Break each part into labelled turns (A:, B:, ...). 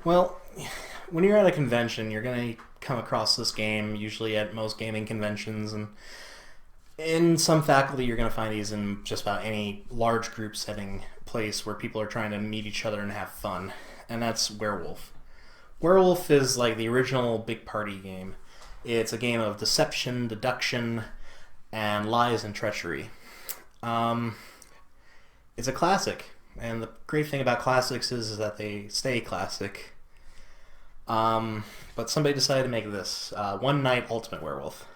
A: Well, when you're at a convention, you're going to come across this game usually at most gaming conventions, and in some faculty, you're going to find these in just about any large group setting place where people are trying to meet each other and have fun, and that's Werewolf. Werewolf is like the original big party game. It's a game of deception, deduction, and lies and treachery. Um, it's a classic, and the great thing about classics is that they stay classic. But somebody decided to make this One Night Ultimate Werewolf.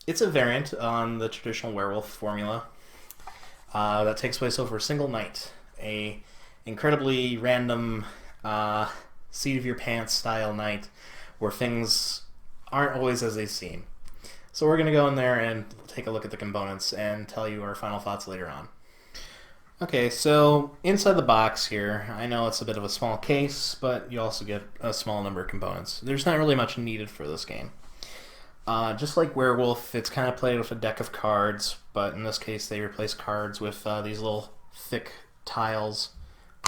A: It's a variant on the traditional werewolf formula that takes place over a single night. A incredibly random seat of your pants style night where things aren't always as they seem. So we're going to go in there and take a look at the components and tell you our final thoughts later on. Okay, so inside the box here, I know it's a bit of a small case, but you also get a small number of components. There's not really much needed for this game. Just like Werewolf, it's kind of played with a deck of cards, but in this case they replace cards with these little thick tiles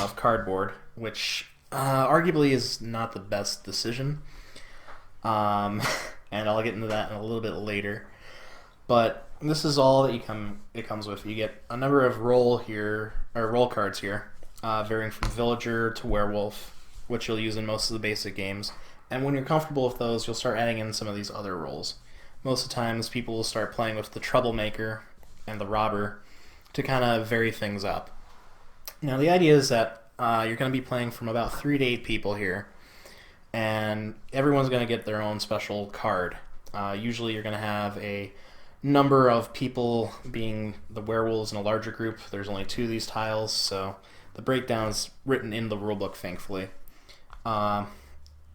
A: of cardboard, which arguably is not the best decision. And I'll get into that in a little bit later. But this is all that it comes with. You get a number of roll cards here, varying from villager to werewolf, which you'll use in most of the basic games. And when you're comfortable with those, you'll start adding in some of these other roles. Most of the times, people will start playing with the troublemaker and the robber to kind of vary things up. Now, the idea is that you're going to be playing from about 3 to 8 people here, and everyone's going to get their own special card. Usually, you're going to have a number of people being the werewolves in a larger group. There's only 2 of these tiles, so the breakdown's written in the rulebook, thankfully.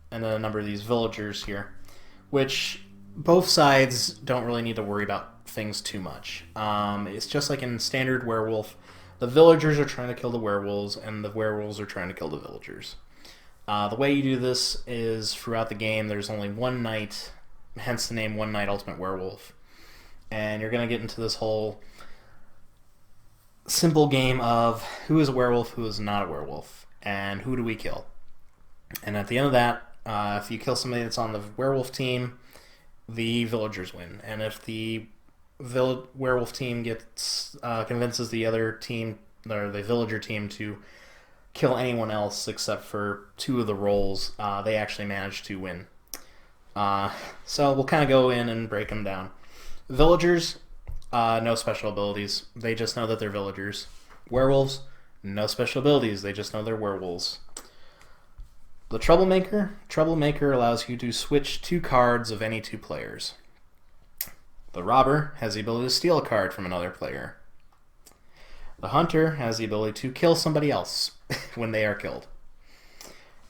A: And then a number of these villagers here, which both sides don't really need to worry about things too much. It's just like in standard werewolf, the villagers are trying to kill the werewolves, and the werewolves are trying to kill the villagers. The way you do this is throughout the game, there's only one night, hence the name One Night Ultimate Werewolf. And you're going to get into this whole simple game of who is a werewolf, who is not a werewolf, and who do we kill. And at the end of that, if you kill somebody that's on the werewolf team, the villagers win. And if the werewolf team gets convinces the other team, or the villager team, to kill anyone else except for 2 of the roles, they actually manage to win. So we'll kind of go in and break them down. Villagers, no special abilities. They just know that they're villagers. Werewolves, no special abilities. They just know they're werewolves. The Troublemaker allows you to switch 2 cards of any 2 players. The Robber has the ability to steal a card from another player. The Hunter has the ability to kill somebody else when they are killed.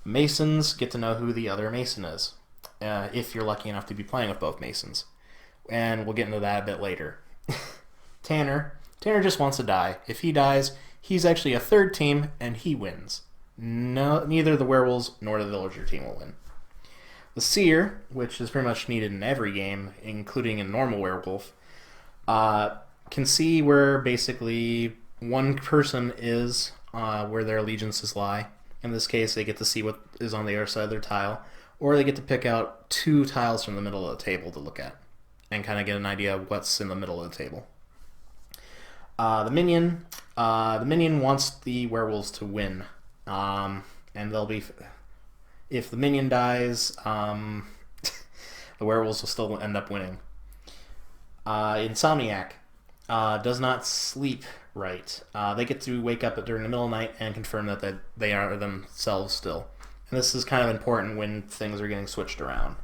A: Masons get to know who the other Mason is, if you're lucky enough to be playing with both Masons. And we'll get into that a bit later. Tanner just wants to die. If he dies, he's actually a 3rd team, and he wins. No, neither the werewolves nor the villager team will win. The Seer, which is pretty much needed in every game, including in normal werewolf, can see where basically one person is, where their allegiances lie. In this case, they get to see what is on the other side of their tile, or they get to pick out 2 tiles from the middle of the table to look at, and kind of get an idea of what's in the middle of the table. The Minion wants the werewolves to win. And they'll be, if the minion dies, the werewolves will still end up winning. Insomniac does not sleep right. They get to wake up during the middle of the night and confirm that they are themselves still. And this is kind of important when things are getting switched around.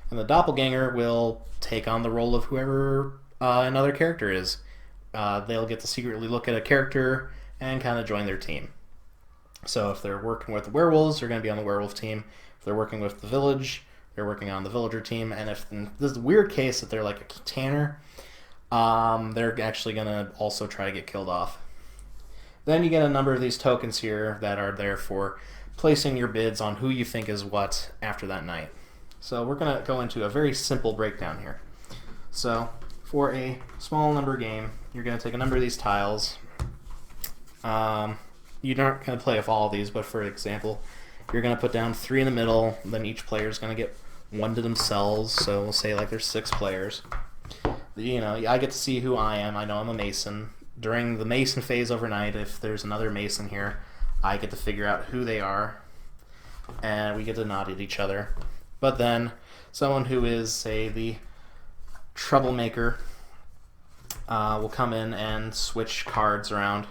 A: And the Doppelganger will take on the role of whoever another character is. They'll get to secretly look at a character and kind of join their team. So if they're working with the werewolves, they're going to be on the werewolf team. If they're working with the village, they're working on the villager team. And if this is a weird case that they're like a Tanner, they're actually going to also try to get killed off. Then you get a number of these tokens here that are there for placing your bids on who you think is what after that night. So we're going to go into a very simple breakdown here. So for a small number game, you're going to take a number of these tiles. you're not going to play with all of these, but for example, you're going to put down 3 in the middle, then each player is going to get 1 to themselves, so we'll say like there's 6 players. You know, I get to see who I am. I know I'm a Mason. During the Mason phase overnight, if there's another Mason here, I get to figure out who they are, and we get to nod at each other. But then, someone who is, say, the troublemaker will come in and switch cards around.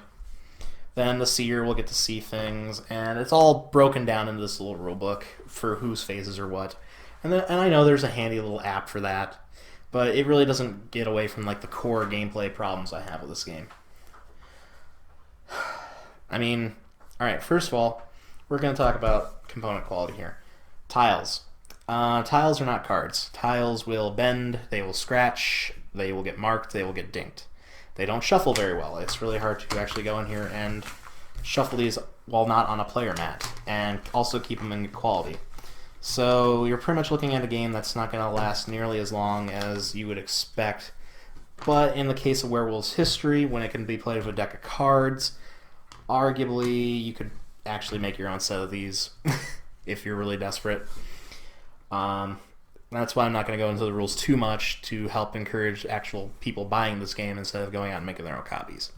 A: Then the seer will get to see things, and it's all broken down into this little rule book for whose phases are what. And I know there's a handy little app for that, but it really doesn't get away from like the core gameplay problems I have with this game. I mean, all right, first of all, we're going to talk about component quality here. Tiles. Tiles are not cards. Tiles will bend, they will scratch, they will get marked, they will get dinked. They don't shuffle very well. It's really hard to actually go in here and shuffle these while not on a player mat, and also keep them in good quality. So you're pretty much looking at a game that's not going to last nearly as long as you would expect. But in the case of Werewolves History, when it can be played with a deck of cards, arguably you could actually make your own set of these if you're really desperate. That's why I'm not going to go into the rules too much to help encourage actual people buying this game instead of going out and making their own copies.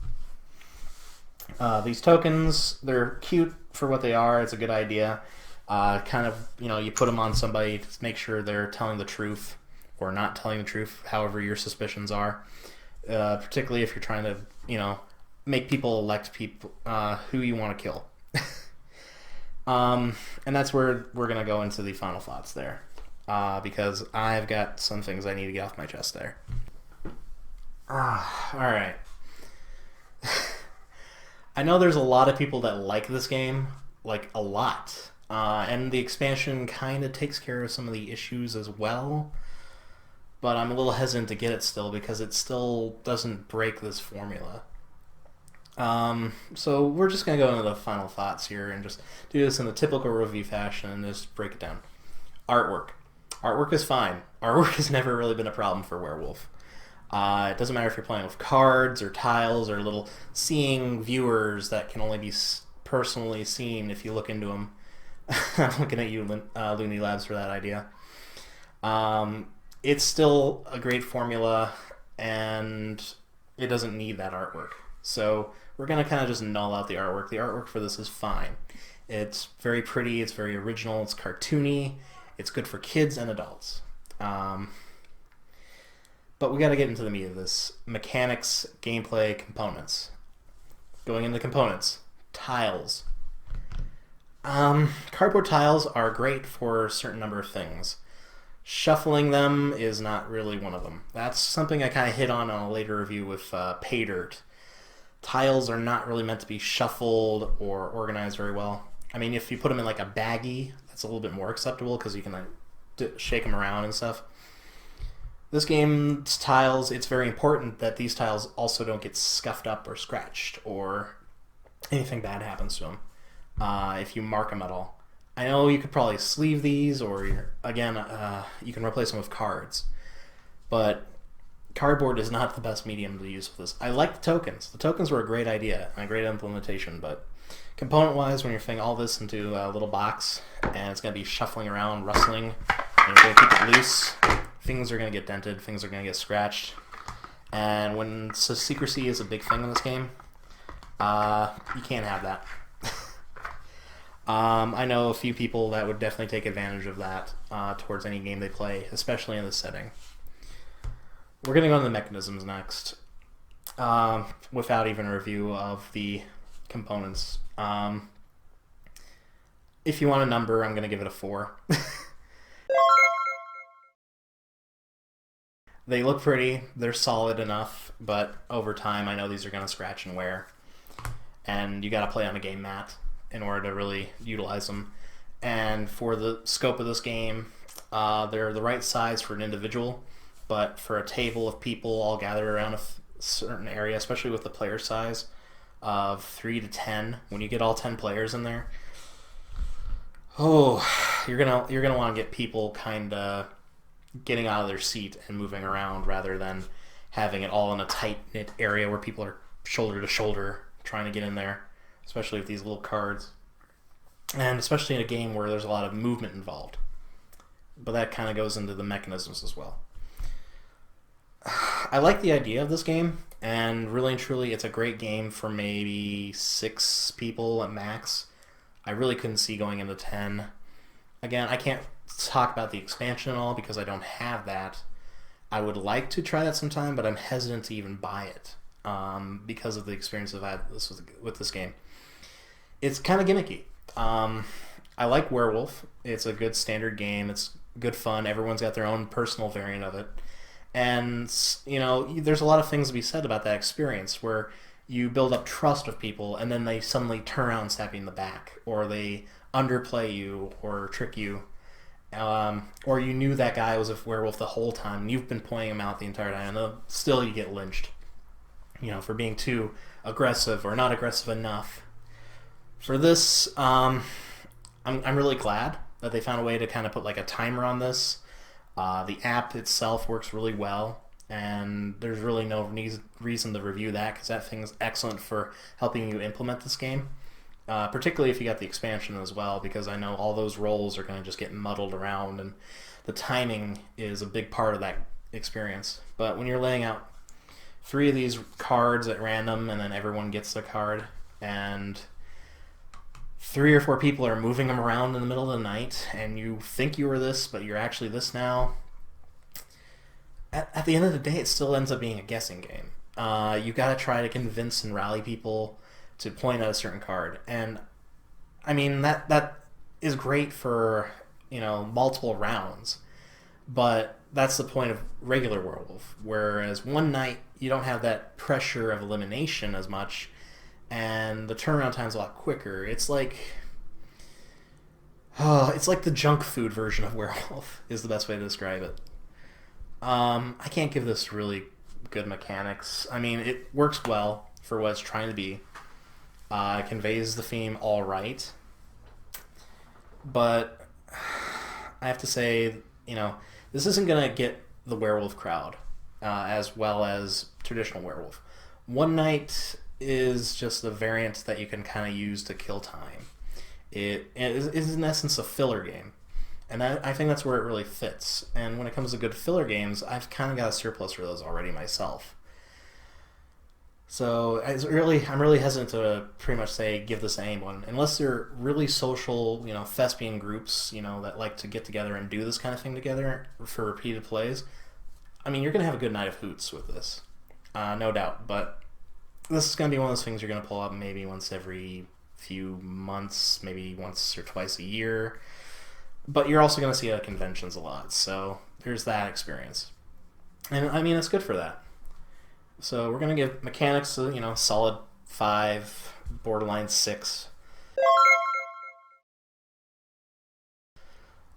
A: These tokens, they're cute for what they are. It's a good idea. Kind of, you put them on somebody to make sure they're telling the truth or not telling the truth, however your suspicions are. Particularly if you're trying to, make people elect people who you want to kill. And that's where we're going to go into the final thoughts there. Because I've got some things I need to get off my chest there. Alright. I know there's a lot of people that like this game, like a lot. And the expansion kind of takes care of some of the issues as well. But I'm a little hesitant to get it still because it still doesn't break this formula. So we're just going to go into the final thoughts here and just do this in the typical review fashion and just break it down. Artwork. Artwork is fine. Artwork has never really been a problem for Werewolf. It doesn't matter if you're playing with cards or tiles or little seeing viewers that can only be personally seen if you look into them. I'm looking at you, Looney Labs, for that idea. It's still a great formula, and it doesn't need that artwork. So we're going to kind of just null out the artwork. The artwork for this is fine. It's very pretty, it's very original, it's cartoony, it's good for kids and adults. But we got to get into the meat of this. Mechanics, gameplay, components. Going into components. Tiles. Cardboard tiles are great for a certain number of things. Shuffling them is not really one of them. That's something I kind of hit on a later review with Pay Dirt. Tiles are not really meant to be shuffled or organized very well. I mean, if you put them in like a baggie, that's a little bit more acceptable because you can shake them around and stuff. This game's tiles, it's very important that these tiles also don't get scuffed up or scratched or anything bad happens to them if you mark them at all. I know you could probably sleeve these or, you can replace them with cards. But cardboard is not the best medium to use for this. I like the tokens. The tokens were a great idea and a great implementation, but component-wise, when you're fitting all this into a little box and it's going to be shuffling around, rustling, and you're going to keep it loose, things are going to get dented, things are going to get scratched. And when secrecy is a big thing in this game, you can't have that. I know a few people that would definitely take advantage of that towards any game they play, especially in this setting. We're going to go into the mechanisms next, without even a review of the components. If you want a number, I'm going to give it a 4. They look pretty, they're solid enough, but over time I know these are going to scratch and wear. And you got to play on a game mat in order to really utilize them. And for the scope of this game, they're the right size for an individual, but for a table of people all gathered around a certain area, especially with the player size of 3 to 10, when you get all 10 players in there, you're gonna want to get people kind of getting out of their seat and moving around rather than having it all in a tight-knit area where people are shoulder to shoulder trying to get in there. especially with these little cards, and especially in a game where there's a lot of movement involved. But that kind of goes into the mechanisms as well. I like the idea of this game, and really and truly, it's a great game for maybe 6 people at max. I really couldn't see going into 10. Again, I can't talk about the expansion at all because I don't have that. I would like to try that sometime, but I'm hesitant to even buy it because of the experience I've had with this game. It's kind of gimmicky. I like Werewolf. It's a good standard game. It's good fun. Everyone's got their own personal variant of it. And, you know, there's a lot of things to be said about that experience where you build up trust with people and then they suddenly turn around and stab you in the back, or they underplay you or trick you. Or you knew that guy was a werewolf the whole time and you've been pointing him out the entire time, and still you get lynched, you know, for being too aggressive or not aggressive enough. For this, I'm really glad that they found a way to kind of put like a timer on this. The app itself works really well, and there's really no reason to review that because that thing's excellent for helping you implement this game. Particularly if you got the expansion as well, because I know all those rolls are going to just get muddled around, and the timing is a big part of that experience. But when you're laying out 3 of these cards at random, and then everyone gets the card, and 3 or 4 people are moving them around in the middle of the night, and you think you were this, but you're actually this now. At the end of the day, it still ends up being a guessing game. You got to try to convince and rally people to point at a certain card, and I mean that is great for, you know, multiple rounds, but that's the point of regular Werewolf. Whereas One Night, you don't have that pressure of elimination as much, and the turnaround time's a lot quicker. It's like the junk food version of Werewolf is the best way to describe it. I can't give this really good mechanics. I mean, it works well for what it's trying to be. It conveys the theme all right. But I have to say, you know, this isn't going to get the werewolf crowd as well as traditional werewolf. One Night is just a variant that you can kind of use to kill time. It is in essence a filler game. And I think that's where it really fits. And when it comes to good filler games, I've kind of got a surplus for those already myself. So I'm really hesitant to pretty much say give this to anyone, unless they're really social, you know, thespian groups, you know, that like to get together and do this kind of thing together for repeated plays. I mean, you're going to have a good night of hoots with this, no doubt. But this is going to be one of those things you're going to pull up maybe once every few months, maybe once or twice a year. But you're also going to see it at conventions a lot, so there's that experience. And I mean, it's good for that. So we're going to give mechanics a, you know, solid 5, borderline 6.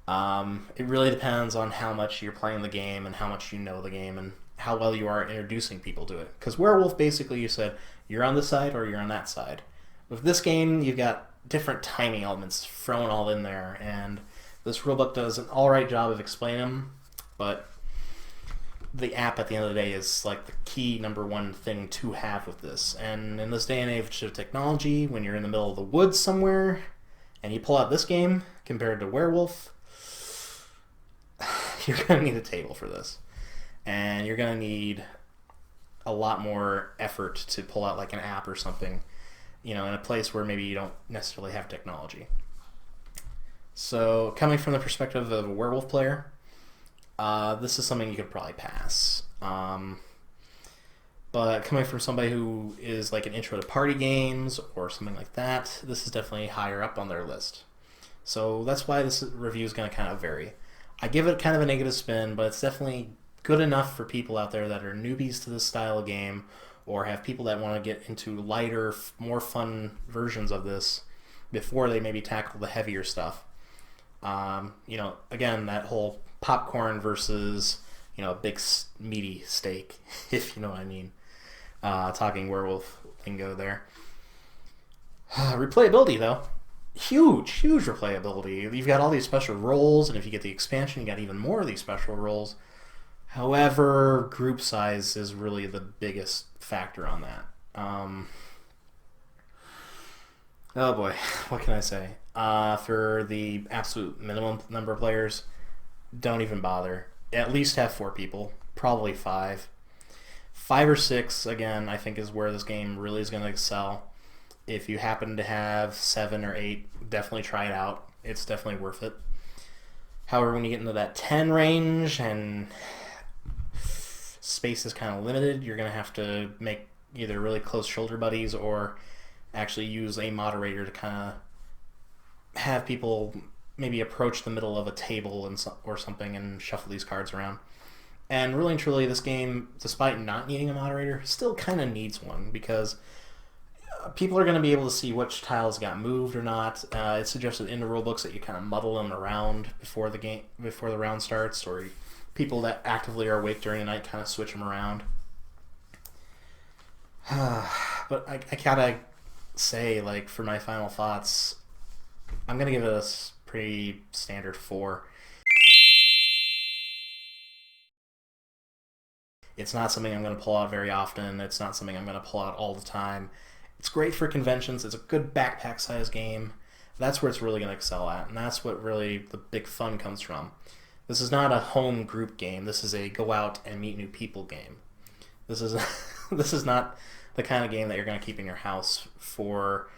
A: It really depends on how much you're playing the game and how much you know the game and how well you are introducing people to it. Because Werewolf, basically, you said you're on this side or you're on that side. With this game, you've got different timing elements thrown all in there, and this rulebook does an alright job of explaining them, but the app at the end of the day is like the key number one thing to have with this. And in this day and age of technology, when you're in the middle of the woods somewhere and you pull out this game compared to Werewolf, you're going to need a table for this. And you're going to need a lot more effort to pull out like an app or something, you know, in a place where maybe you don't necessarily have technology. So coming from the perspective of a Werewolf player, this is something you could probably pass. But coming from somebody who is like an intro to party games or something like that, this is definitely higher up on their list. So that's why this review is going to kind of vary. I give it kind of a negative spin, but it's definitely good enough for people out there that are newbies to this style of game or have people that want to get into lighter, more fun versions of this before they maybe tackle the heavier stuff. You know, again, that whole popcorn versus, you know, a big meaty steak, if you know what I mean. Talking werewolf lingo there. Replayability, though. Huge replayability. You've got all these special roles, and if you get the expansion, you got even more of these special roles. However, group size is really the biggest factor on that. Oh boy, what can I say? For the absolute minimum number of players, don't even bother. At least have 4 people, probably 5. 5 or 6, again, I think is where this game really is going to excel. If you happen to have 7 or 8, definitely try it out. It's definitely worth it. However, when you get into that 10 range and space is kind of limited, you're going to have to make either really close shoulder buddies or actually use a moderator to kind of have people maybe approach the middle of a table or something and shuffle these cards around. And really and truly, this game, despite not needing a moderator, still kind of needs one because people are going to be able to see which tiles got moved or not. It's suggested in the rulebooks that you kind of muddle them around before the round starts, or people that actively are awake during the night kind of switch them around. But I gotta say, like, for my final thoughts, I'm gonna give it a pretty standard 4. It's not something I'm going to pull out very often. It's not something I'm going to pull out all the time. It's great for conventions. It's a good backpack size game. That's where it's really going to excel at, and that's what really the big fun comes from. This is not a home group game. This is a go out and meet new people game. This is this is not the kind of game that you're going to keep in your house for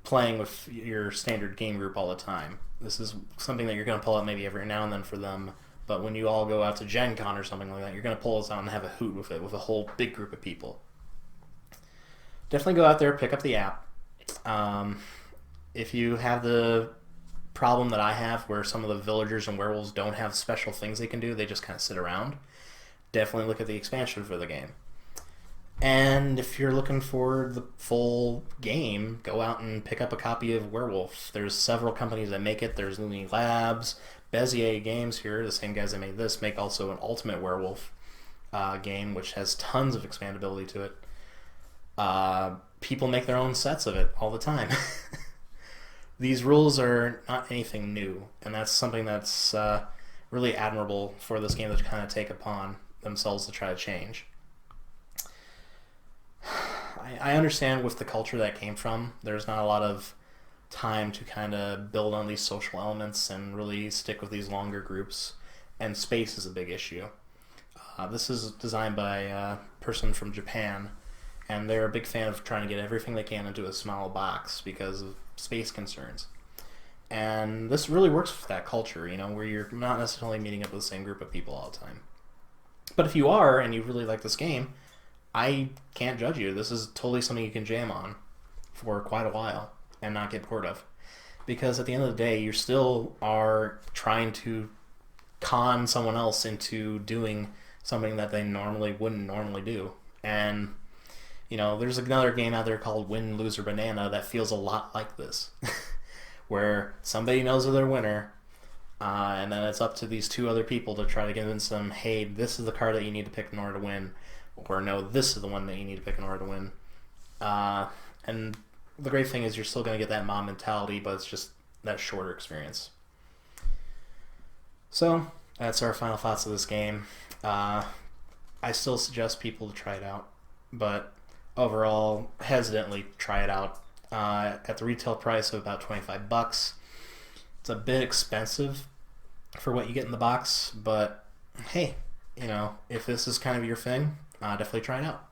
A: playing with your standard game group all the time. This is something that you're going to pull out maybe every now and then for them. But when you all go out to Gen Con or something like that, you're going to pull this out and have a hoot with it, with a whole big group of people. Definitely go out there, pick up the app. If you have the problem that I have, where some of the villagers and werewolves don't have special things they can do, they just kind of sit around, definitely look at the expansion for the game. And if you're looking for the full game, go out and pick up a copy of Werewolf. There's several companies that make it. There's Looney Labs, Bezier Games here, the same guys that made this, make also an Ultimate Werewolf game, which has tons of expandability to it. People make their own sets of it all the time. These rules are not anything new, and that's something that's really admirable for this game to kind of take upon themselves to try to change. I understand with the culture that came from, there's not a lot of time to kind of build on these social elements and really stick with these longer groups, and space is a big issue. This is designed by a person from Japan, and they're a big fan of trying to get everything they can into a small box because of space concerns. And this really works with that culture, you know, where you're not necessarily meeting up with the same group of people all the time. But if you are, and you really like this game, I can't judge you. This is totally something you can jam on for quite a while and not get bored of. Because at the end of the day, you still are trying to con someone else into doing something that they wouldn't normally do. And, you know, there's another game out there called Win, Lose, or Banana that feels a lot like this. Where somebody knows they're their winner, and then it's up to these 2 other people to try to convince them, hey, this is the card that you need to pick in order to win. Or no, this is the one that you need to pick in order to win. And the great thing is you're still going to get that mom mentality, but it's just that shorter experience. So, that's our final thoughts of this game. I still suggest people to try it out, but overall, hesitantly try it out. At the retail price of about $25. It's a bit expensive for what you get in the box, but hey, you know, if this is kind of your thing, definitely try it out.